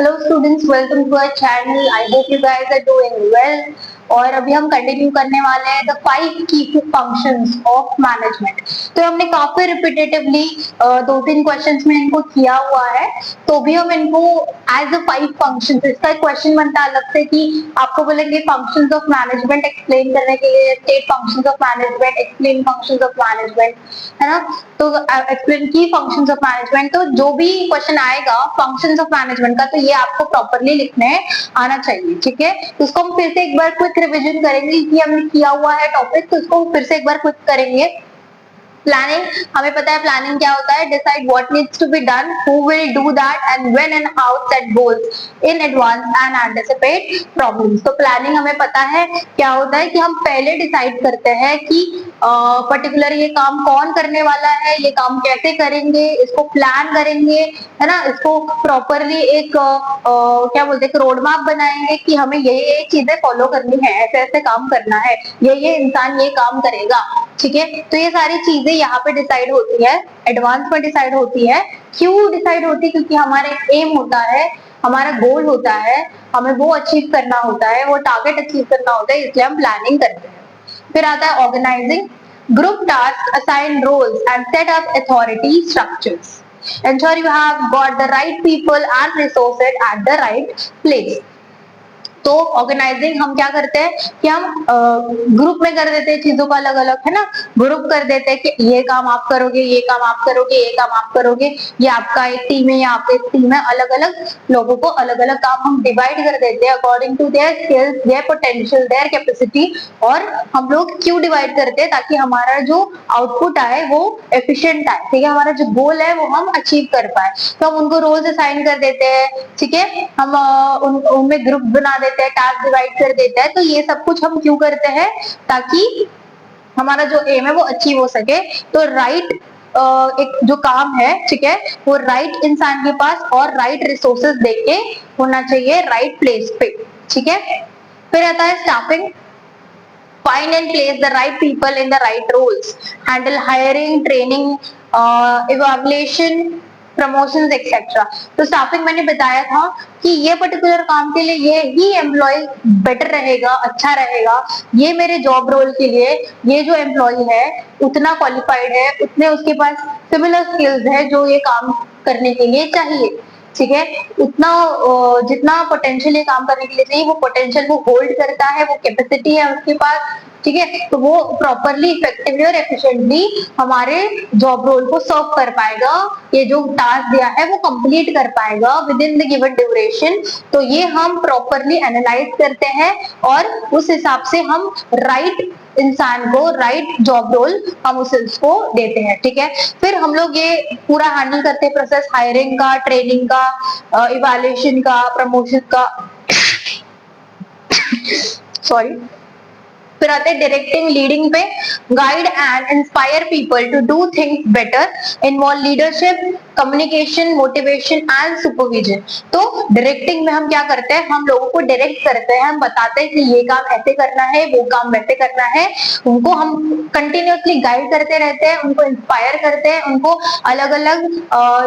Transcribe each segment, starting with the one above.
Hello students, welcome to our channel. I hope you guys are doing well. और अभी हम continue करने वाले हैं द 5 की फंक्शंस ऑफ मैनेजमेंट। तो हमने काफी रिपीटेटिवली 2-3 क्वेश्चंस में इनको किया हुआ है, तो भी हम इनको एज अ 5 फंक्शंस, इसका क्वेश्चन बनता है अलग से कि आपको बोलेंगे फंक्शंस ऑफ मैनेजमेंट एक्सप्लेन करने के लिए, state functions of management, explain functions of management, है ना। तो एक्सप्लेन की फंक्शंस ऑफ मैनेजमेंट, तो जो भी क्वेश्चन आएगा फंक्शंस ऑफ मैनेजमेंट का, तो ये आपको प्रॉपरली लिखने आना चाहिए, ठीक है। तो उसको हम फिर से एक बार क्विक रिवीजन करेंगे कि हमने किया हुआ है टॉपिक, तो इसको फिर से एक बार क्विक करेंगे। प्लानिंग, हमें पता है प्लानिंग क्या होता है, decide what needs to be done, who will do that and when and how, set goals in advance and anticipate problems. तो प्लानिंग हमें पता है क्या होता है कि हम पहले डिसाइड करते हैं कि पर्टिकुलर ये काम कौन करने वाला है, ये काम कैसे करेंगे, इसको प्लान करेंगे, है ना। इसको प्रॉपरली एक क्या बोलते हैं, रोड मैप बनाएंगे कि हमें ये चीजें फॉलो करनी है, ऐसे ऐसे काम करना है, ये इंसान ये काम करेगा, ठीक है। तो ये सारी चीजें यहाँ पे डिसाइड होती है, एडवांस में डिसाइड होती है। क्यों डिसाइड होती है? क्योंकि हमारा एम होता है, हमारा गोल होता है, हमें वो अचीव करना होता है, वो टारगेट अचीव करना होता है, इसलिए हम प्लानिंग करते हैं। फिर आता है organizing, group task, assign roles and set up authority structures, ensure you have got the right people and resources at the right place। तो ऑर्गेनाइजिंग हम क्या करते हैं कि हम ग्रुप में कर देते हैं चीजों का अलग अलग, है ना। ग्रुप कर देते हैं कि ये काम आप करोगे, ये काम आप करोगे, ये काम आप करोगे, ये आपका एक टीम है, ये आपका एक टीम है, अलग अलग लोगों को अलग अलग काम हम डिवाइड कर देते हैं according to their skills, their potential, their capacity. और हम लोग क्यों डिवाइड करते हैं? ताकि हमारा जो आउटपुट आए वो एफिशिएंट आए, ठीक है, हमारा जो गोल है वो हम अचीव कर पाए। तो हम उनको रोल्स असाइन कर देते हैं, ठीक है, हम उनमें ग्रुप बना देते हैं, टास्क डिवाइड कर देते हैं। तो ये सब कुछ हम क्यों करते हैं? ताकि हमारा जो एम है वो अचीव हो सके। तो राइट एक जो काम है, ठीक है, वो राइट इंसान के पास और राइट रिसोर्सेज देके होना चाहिए, राइट प्लेस पे, ठीक है। फिर आता है staffing, find and place the right people in the right roles, handle hiring, training, evaluation, promotions etcetera. तो स्टाफिंग मैंने बताया था कि ये पर्टिकुलर काम के लिए ये ही एम्प्लॉय बेटर रहेगा, अच्छा रहेगा, ये मेरे जॉब रोल के लिए ये जो एम्प्लॉय है उतना क्वालिफाइड है, उतने उसके पास सिमिलर स्किल्स है जो ये काम करने के लिए चाहिए, ठीक है। उतना जितना पोटेंशियल ये काम करने के लिए चाहिए वो पोटेंशियल वो होल्ड करता है, वो कैपेसिटी है उसके पास, ठीक है। तो वो प्रॉपरली, इफेक्टिवली और एफिशिएंटली हमारे जॉब रोल को सर्व कर पाएगा, ये जो टास्क दिया है वो कंप्लीट कर पाएगा with in the given duration. तो ये हम प्रॉपरली एनालाइज करते हैं और उस हिसाब से हम राइट इंसान को राइट जॉब रोल हम उसको देते हैं, ठीक है। फिर हम लोग ये पूरा हैंडल करते हैं प्रोसेस हायरिंग का, ट्रेनिंग का, इवैल्यूएशन का, प्रमोशन का सॉरी। फिर आते हैं डायरेक्टिंग, लीडिंग पे, guide and inspire people to do things better, involve leadership, communication, motivation and supervision. तो डायरेक्टिंग में हम क्या करते हैं? हम लोगों को डायरेक्ट करते हैं, हम बताते हैं कि ये काम ऐसे करना है, वो काम वैसे करना है। उनको हम कंटिन्यूअसली गाइड करते रहते हैं, उनको इंस्पायर करते हैं, उनको अलग अलग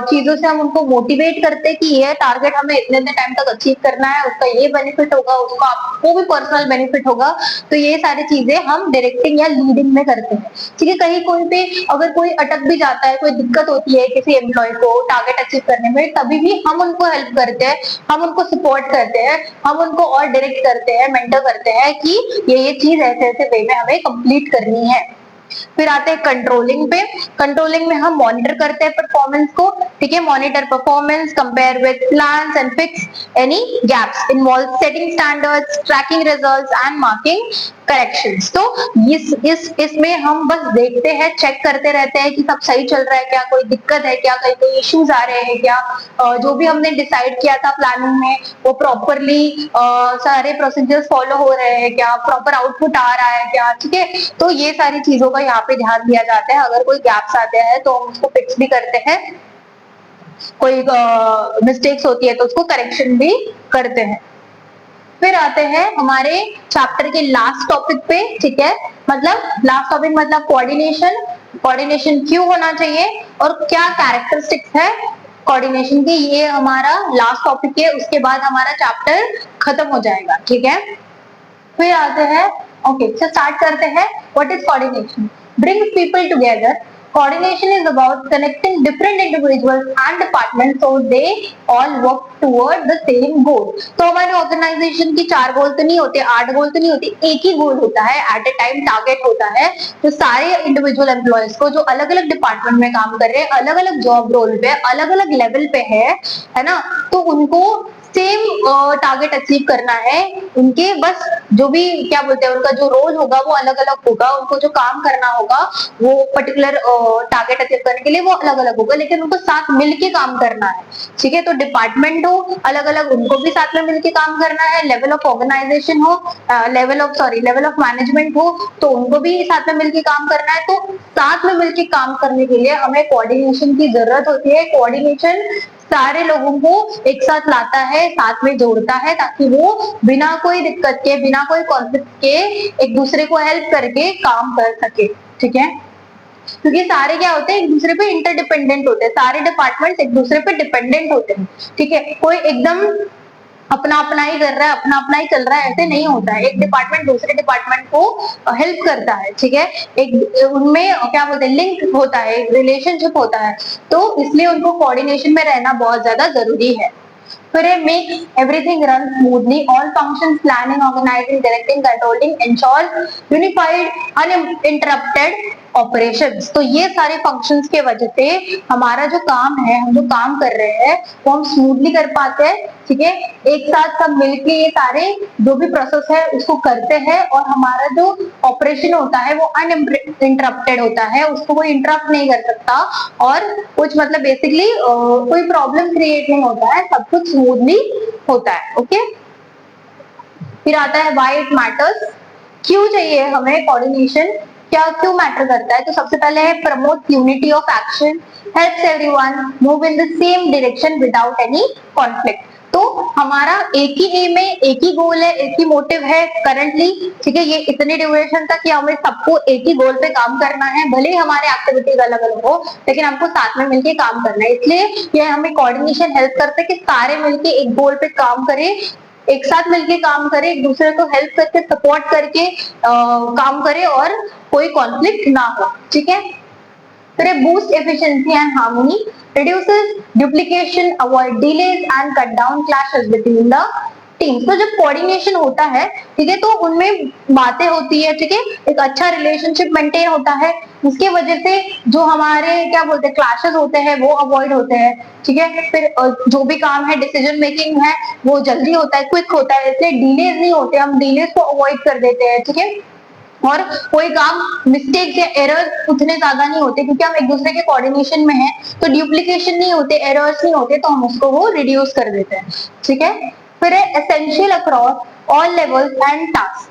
चीजों से हम उनको मोटिवेट करते हैं कि ये टारगेट हमें इतने टाइम तक अचीव करना है, उसका ये बेनिफिट होगा, उसका आपको भी पर्सनल बेनिफिट होगा। तो ये सारी चीजें हम डायरेक्टिंग या लीडिंग में करते हैं, ठीक है। कहीं कोई पे अगर कोई अटक भी जाता है, कोई दिक्कत होती है किसी एम्प्लॉय को टारगेट अचीव करने में, तभी भी हम उनको हेल्प करते हैं, हम उनको सपोर्ट करते हैं, हम उनको और डायरेक्ट करते हैं, मेंटर करते हैं कि ये चीज ऐसे ऐसे वे में हमें कंप्लीट करनी है। फिर आते हैं कंट्रोलिंग पे। कंट्रोलिंग में हम मॉनिटर करते हैं परफॉर्मेंस को, ठीक है, monitor performance, compare with plans and fix any gaps, involve setting standards, tracking results and marking corrections. तो इसमें हम बस देखते हैं, चेक करते रहते हैं कि सब सही चल रहा है क्या, कोई दिक्कत है क्या, कहीं कोई इश्यूज आ रहे हैं क्या, जो भी हमने डिसाइड किया था प्लानिंग में वो प्रॉपरली सारे प्रोसीजर्स फॉलो हो रहे हैं क्या, प्रॉपर आउटपुट आ रहा है क्या, ठीक है। तो ये सारी चीजों का यहाँ पे ध्यान दिया जाता है। अगर कोई गैप्स आते हैं तो हम उसको फिक्स भी करते हैं, कोई मिस्टेक्स होती है तो उसको करेक्शन भी करते हैं। फिर आते हैं हमारे चैप्टर के लास्ट टॉपिक पे, ठीक है, मतलब लास्ट टॉपिक मतलब कोऑर्डिनेशन। कोऑर्डिनेशन क्यों होना चाहिए और क्या कैरेक्टरिस्टिक्स है कोऑर्डिनेशन की। ये हमारा लास्ट टॉपिक है, उसके बाद हमारा चैप्टर खत्म हो जाएगा, ठीक है। फिर आते हैं, ओके स्टार्ट करते हैं। What is coordination? Brings people together. Coordination is about connecting different individuals and departments so they all work toward the same goal. तो हमारे ऑर्गेनाइजेशन की 4 गोल तो नहीं होते, 8 गोल तो नहीं होते, एक ही गोल होता है, एट ए टाइम टारगेट होता है। तो सारे इंडिविजुअल एम्प्लॉयज को जो अलग अलग डिपार्टमेंट में काम कर रहे हैं, अलग अलग जॉब रोल पे, अलग अलग लेवल पे है ना, तो उनको सेम टारगेट अचीव करना है। उनके बस जो भी क्या बोलते हैं, उनका जो रोल होगा वो अलग अलग होगा, उनको जो काम करना होगा वो पर्टिकुलर टारगेट अचीव करने के लिए वो अलग अलग होगा, लेकिन उनको साथ मिलके काम करना है, ठीक है। तो डिपार्टमेंट हो अलग अलग, उनको भी साथ में मिलके काम करना है। लेवल ऑफ ऑर्गेनाइजेशन हो, लेवल ऑफ मैनेजमेंट हो, तो उनको भी साथ में मिलके काम करना है। तो साथ में मिलके काम करने के लिए हमें कोऑर्डिनेशन की जरूरत होती है। कोऑर्डिनेशन सारे लोगों को एक साथ लाता है, साथ में जोड़ता है, ताकि वो बिना कोई दिक्कत के, बिना कोई कॉन्फ्लिक्ट के एक दूसरे को हेल्प करके काम कर सके, ठीक है। क्योंकि सारे क्या होते हैं, एक दूसरे पे इंटरडिपेंडेंट होते हैं, सारे डिपार्टमेंट्स एक दूसरे पे डिपेंडेंट होते हैं, ठीक है। कोई एकदम अपना अपना ही कर रहा है, अपना अपना ही चल रहा है, ऐसे नहीं होता है। एक डिपार्टमेंट दूसरे डिपार्टमेंट को हेल्प करता है, ठीक है। एक उनमें क्या बोलते हैं, लिंक होता है, रिलेशनशिप होता है, तो इसलिए उनको कोऑर्डिनेशन में रहना बहुत ज्यादा जरूरी है। फिर it makes everything run smoothly. All functions, planning, organizing, directing, controlling, ensure unified, uninterrupted operations. तो ये सारे functions के वजह से हमारा जो काम है, हम जो काम कर रहे हैं वो हम स्मूथली कर पाते हैं, ठीक है। एक साथ सब मिलके ये सारे जो भी प्रोसेस है उसको करते हैं, और हमारा जो ऑपरेशन होता है वो अनइंटरप्टेड होता है, उसको कोई इंटरप्ट नहीं कर सकता, और कुछ मतलब बेसिकली कोई प्रॉब्लम क्रिएट नहीं होता है, सब कुछ स्मूथली होता है, ओके। फिर आता है व्हाई इट मैटर्स। क्यों चाहिए हमें कोऑर्डिनेशन, क्या क्यों मैटर करता है? तो सबसे पहले है promote unity of action, helps everyone move in the same direction without any conflict. तो हमारा एक ही एम है, एक ही गोल है, एक ही मोटिव है करंटली, ठीक है। ये इतनी ड्यूरेशन तक कि हमें सबको एक ही गोल पे काम करना है, भले ही हमारे एक्टिविटीज अलग अलग हो, लेकिन हमको साथ में मिलके काम करना है। इसलिए ये हमें कोऑर्डिनेशन हेल्प करता है कि सारे मिलके एक गोल पे काम करें, एक साथ मिलके काम करें, एक दूसरे को हेल्प करके, सपोर्ट करके काम करें, और कोई कॉन्फ्लिक्ट ना हो, ठीक है। फिर boost efficiency and harmony, reduces duplication, avoid delays and cut down clashes between the teams. तो जब कोऑर्डिनेशन होता है, ठीक है, तो उनमें बातें होती है, ठीक है, एक अच्छा रिलेशनशिप मेंटेन होता है, उसके वजह से जो हमारे क्या बोलते हैं क्लैशेस होते हैं वो अवॉइड होते हैं, ठीक है। फिर जो भी काम है, डिसीजन मेकिंग है, वो जल्दी होता है, क्विक होता है, इसलिए डिलेज नहीं होते, हम डिलेज को अवॉइड कर देते हैं, ठीक है। और कोई काम मिस्टेक या एरर उतने ज्यादा नहीं होते, क्योंकि हम एक दूसरे के कोऑर्डिनेशन में हैं, तो ड्यूप्लीकेशन नहीं होते, एरर्स नहीं होते, तो हम उसको वो रिड्यूस कर देते हैं, ठीक है। फिर essential across all levels and task,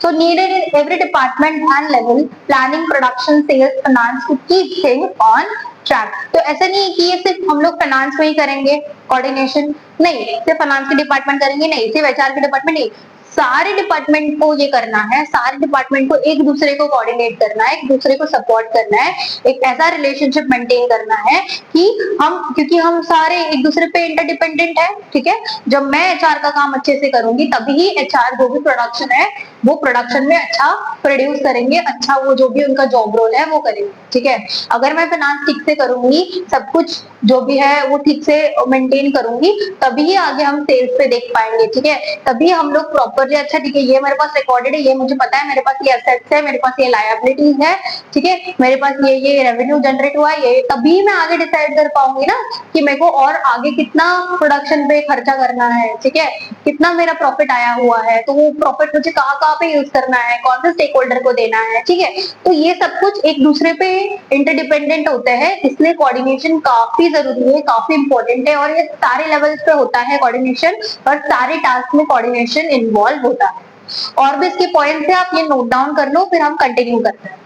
so needed in every department and level, planning, production, sales, finance to keep things on track. तो ऐसा नहीं है कि ये सिर्फ हम लोग फाइनेंस में ही करेंगे कोऑर्डिनेशन, नहीं सिर्फ फाइनेंस के डिपार्टमेंट करेंगे, नहीं सिर्फ एचआर के डिपार्टमेंट नहीं, सारे डिपार्टमेंट को ये करना है, सारे डिपार्टमेंट को एक दूसरे को कोऑर्डिनेट करना है, एक दूसरे को सपोर्ट करना है, एक ऐसा रिलेशनशिप मेंटेन करना है कि क्योंकि हम सारे एक दूसरे पे इंटरडिपेंडेंट है, ठीक है। जब मैं एचआर का काम अच्छे से करूंगी तभी ही एचआर जो भी प्रोडक्शन है वो प्रोडक्शन में अच्छा प्रोड्यूस करेंगे, अच्छा वो जो भी उनका जॉब रोल है वो करेंगे, ठीक है। अगर मैं फाइनेंस ठीक से करूंगी, सब कुछ जो भी है वो ठीक से मेंटेन करूंगी, तभी आगे हम सेल्स पे देख पाएंगे, ठीक है। तभी हम लोग प्रॉपरली, अच्छा ठीक है ये मेरे पास रिकॉर्डेड है, ये मुझे पता है, मेरे पास ये एसेट्स है, मेरे पास ये लायबिलिटीज है, ठीक है, मेरे पास ये रेवेन्यू जनरेट हुआ है, ये तभी मैं आगे डिसाइड कर पाऊंगी ना कि मेरे को और आगे कितना प्रोडक्शन पे खर्चा करना है, ठीक है, कितना मेरा प्रॉफिट आया हुआ है, तो वो प्रॉफिट मुझे कहाँ पे यूज करना है, कौन से स्टेक होल्डर को देना है, ठीक है। तो ये सब कुछ एक दूसरे पे इंटरडिपेंडेंट होते हैं, इसलिए कोऑर्डिनेशन काफी जरूरी है, काफी इंपॉर्टेंट है, और ये सारे लेवल्स पे होता है कोऑर्डिनेशन, और सारे टास्क में कोऑर्डिनेशन इन्वॉल्व होता है। और भी इसके पॉइंट्स है, आप ये नोट डाउन कर लो, फिर हम कंटिन्यू करते हैं।